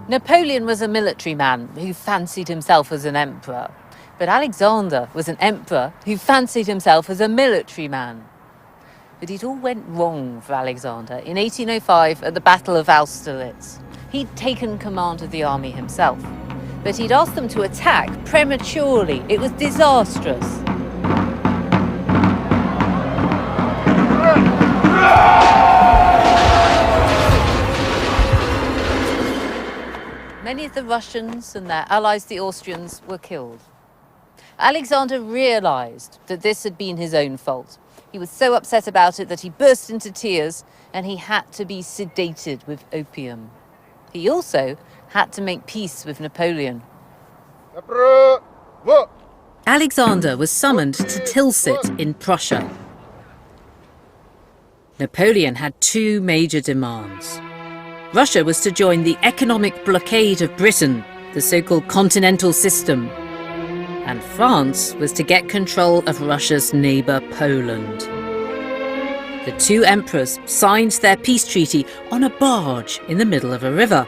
Napoleon was a military man who fancied himself as an emperor. But Alexander was an emperor who fancied himself as a military man. But it all went wrong for Alexander in 1805 at the Battle of Austerlitz. He'd taken command of the army himself, but he'd asked them to attack prematurely. It was disastrous. Many of the Russians and their allies, the Austrians, were killed. Alexander realized that this had been his own fault. He was so upset about it that he burst into tears and he had to be sedated with opium. He also had to make peace with Napoleon. Alexander was summoned to Tilsit in Prussia. Napoleon had two major demands. Russia was to join the economic blockade of Britain, the so-called continental system, and France was to get control of Russia's neighbour Poland. The two emperors signed their peace treaty on a barge in the middle of a river,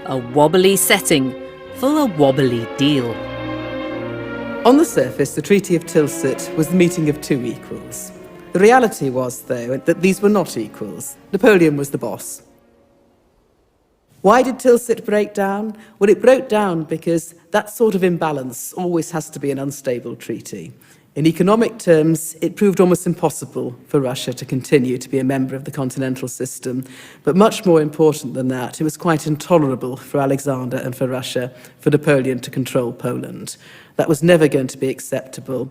a wobbly setting for a wobbly deal. On the surface, the Treaty of Tilsit was the meeting of two equals. The reality was, though, that these were not equals. Napoleon was the boss. Why did Tilsit break down? Well, it broke down because that sort of imbalance always has to be an unstable treaty. In economic terms, it proved almost impossible for Russia to continue to be a member of the continental system. But much more important than that, it was quite intolerable for Alexander and for Russia for Napoleon to control Poland. That was never going to be acceptable.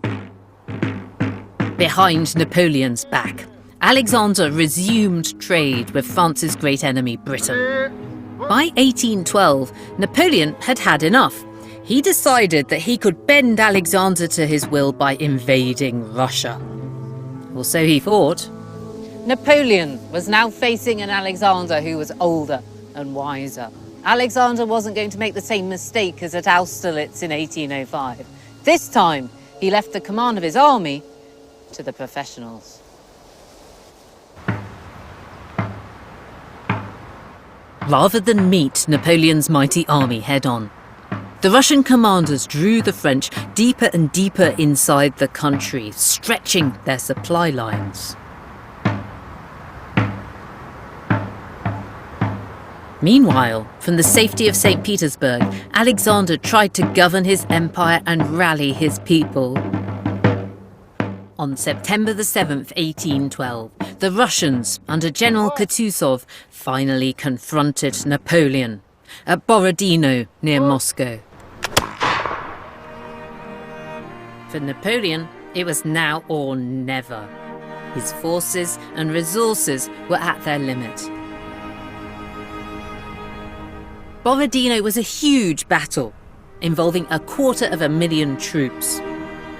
Behind Napoleon's back, Alexander resumed trade with France's great enemy, Britain. By 1812, Napoleon had had enough. He decided that he could bend Alexander to his will by invading Russia. Or so he thought. Napoleon was now facing an Alexander who was older and wiser. Alexander wasn't going to make the same mistake as at Austerlitz in 1805. This time, he left the command of his army to the professionals. Rather than meet Napoleon's mighty army head-on, the Russian commanders drew the French deeper and deeper inside the country, stretching their supply lines. Meanwhile, from the safety of St. Petersburg, Alexander tried to govern his empire and rally his people. On September the 7th, 1812, the Russians, under General Kutuzov, finally confronted Napoleon at Borodino near Moscow. For Napoleon, it was now or never. His forces and resources were at their limit. Borodino was a huge battle, involving 250,000 troops.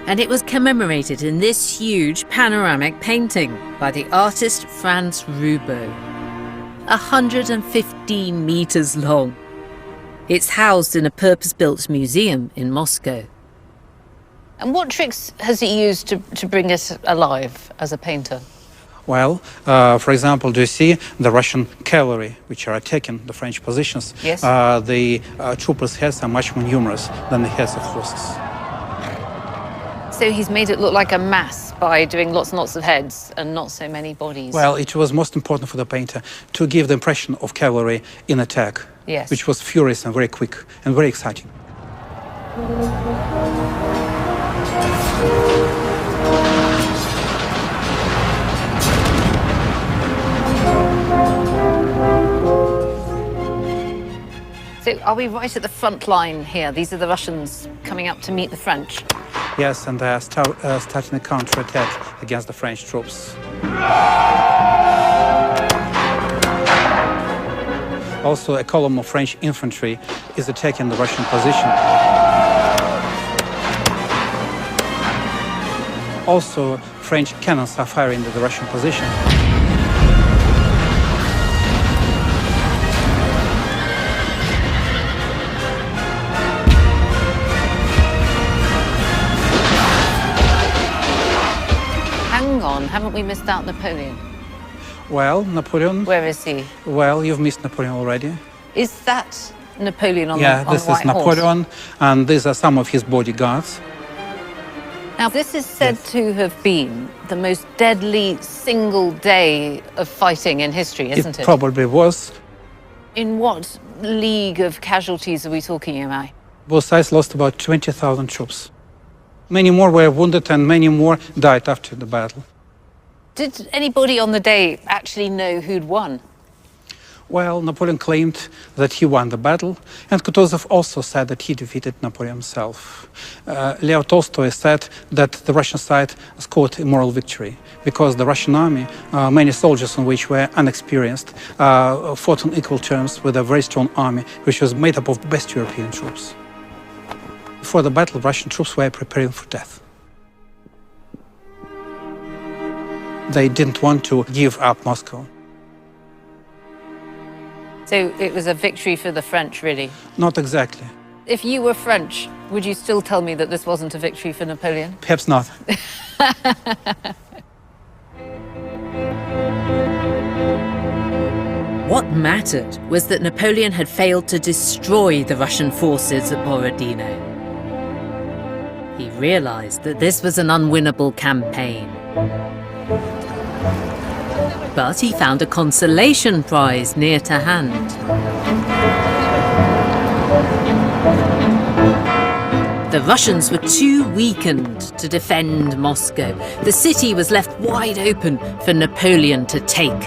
And it was commemorated in this huge panoramic painting by the artist Franz Roubaud. 115 meters long. It's housed in a purpose-built museum in Moscow. And what tricks has he used to bring it alive as a painter? Well, for example, do you see the Russian cavalry, which are attacking the French positions? Yes. The troopers' heads are much more numerous than the heads of horses. So he's made it look like a mass by doing lots and lots of heads and not so many bodies. Well, it was most important for the painter to give the impression of cavalry in attack, yes, which was furious and very quick and very exciting. So are we right at the front line here? These are the Russians coming up to meet the French. Yes, and they are starting a counter-attack against the French troops. Also, a column of French infantry is attacking the Russian position. Also, French cannons are firing at the Russian position. Haven't we missed out Napoleon? Well, Napoleon... Where is he? Well, you've missed Napoleon already. Is that Napoleon on Yeah, the this white is Napoleon, and these are some of his bodyguards. Now, this is said to have been the most deadly single day of fighting in history, isn't it? Probably was. In what league of casualties are we talking about? Both sides lost about 20,000 troops. Many more were wounded and many more died after the battle. Did anybody on the day actually know who'd won? Well, Napoleon claimed that he won the battle, and Kutuzov also said that he defeated Napoleon himself. Leo Tolstoy said that the Russian side scored a moral victory because the Russian army, many soldiers on which were unexperienced, fought on equal terms with a very strong army, which was made up of the best European troops. Before the battle, Russian troops were preparing for death. They didn't want to give up Moscow. So it was a victory for the French, really. Not exactly. If you were French, would you still tell me that this wasn't a victory for Napoleon? Perhaps not. What mattered was that Napoleon had failed to destroy the Russian forces at Borodino. He realized that this was an unwinnable campaign. But he found a consolation prize near to hand. The Russians were too weakened to defend Moscow. The city was left wide open for Napoleon to take.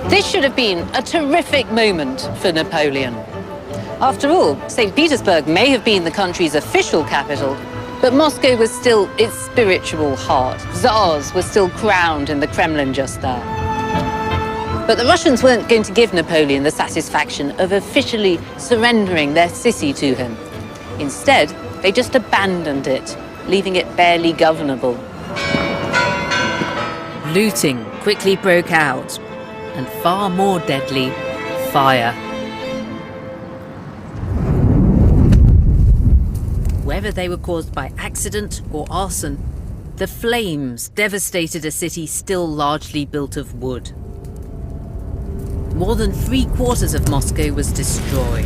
This should have been a terrific moment for Napoleon. After all, St. Petersburg may have been the country's official capital, but Moscow was still its spiritual heart. Tsars was still crowned in the Kremlin just there. But the Russians weren't going to give Napoleon the satisfaction of officially surrendering their city to him. Instead, they just abandoned it, leaving it barely governable. Looting quickly broke out, and far more deadly, fire. Whether they were caused by accident or arson, the flames devastated a city still largely built of wood. More than 3/4 of Moscow was destroyed.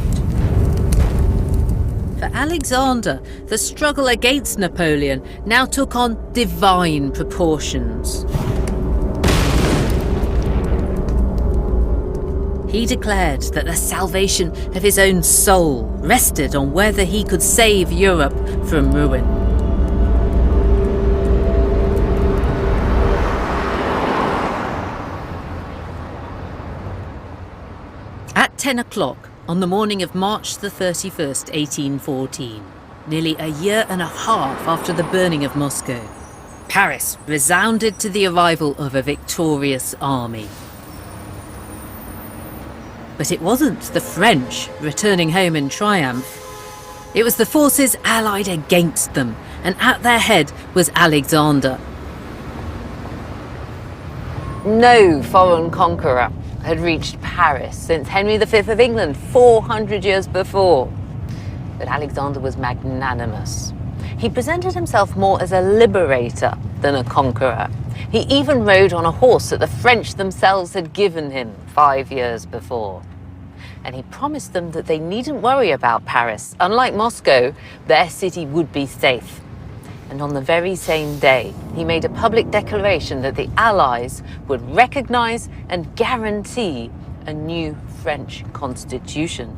For Alexander, the struggle against Napoleon now took on divine proportions. He declared that the salvation of his own soul rested on whether he could save Europe from ruin. At 10 o'clock on the morning of March the 31st, 1814, nearly a year and a half after the burning of Moscow, Paris resounded to the arrival of a victorious army. But it wasn't the French returning home in triumph. It was the forces allied against them, and at their head was Alexander. No foreign conqueror had reached Paris since Henry V of England 400 years before. But Alexander was magnanimous. He presented himself more as a liberator than a conqueror. He even rode on a horse that the French themselves had given him 5 years before. And he promised them that they needn't worry about Paris. Unlike Moscow, their city would be safe. And on the very same day, he made a public declaration that the Allies would recognize and guarantee a new French constitution.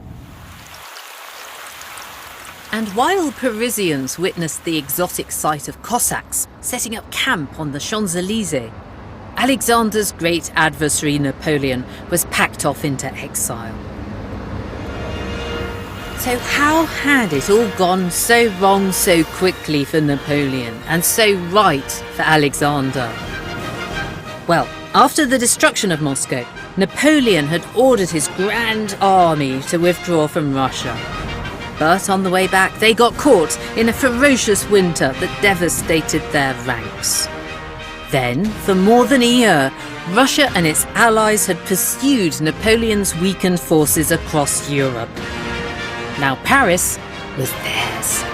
And while Parisians witnessed the exotic sight of Cossacks setting up camp on the Champs-Élysées, Alexander's great adversary Napoleon was packed off into exile. So how had it all gone so wrong so quickly for Napoleon and so right for Alexander? Well, after the destruction of Moscow, Napoleon had ordered his grand army to withdraw from Russia. But on the way back, they got caught in a ferocious winter that devastated their ranks. Then, for more than a year, Russia and its allies had pursued Napoleon's weakened forces across Europe. Now Paris was theirs.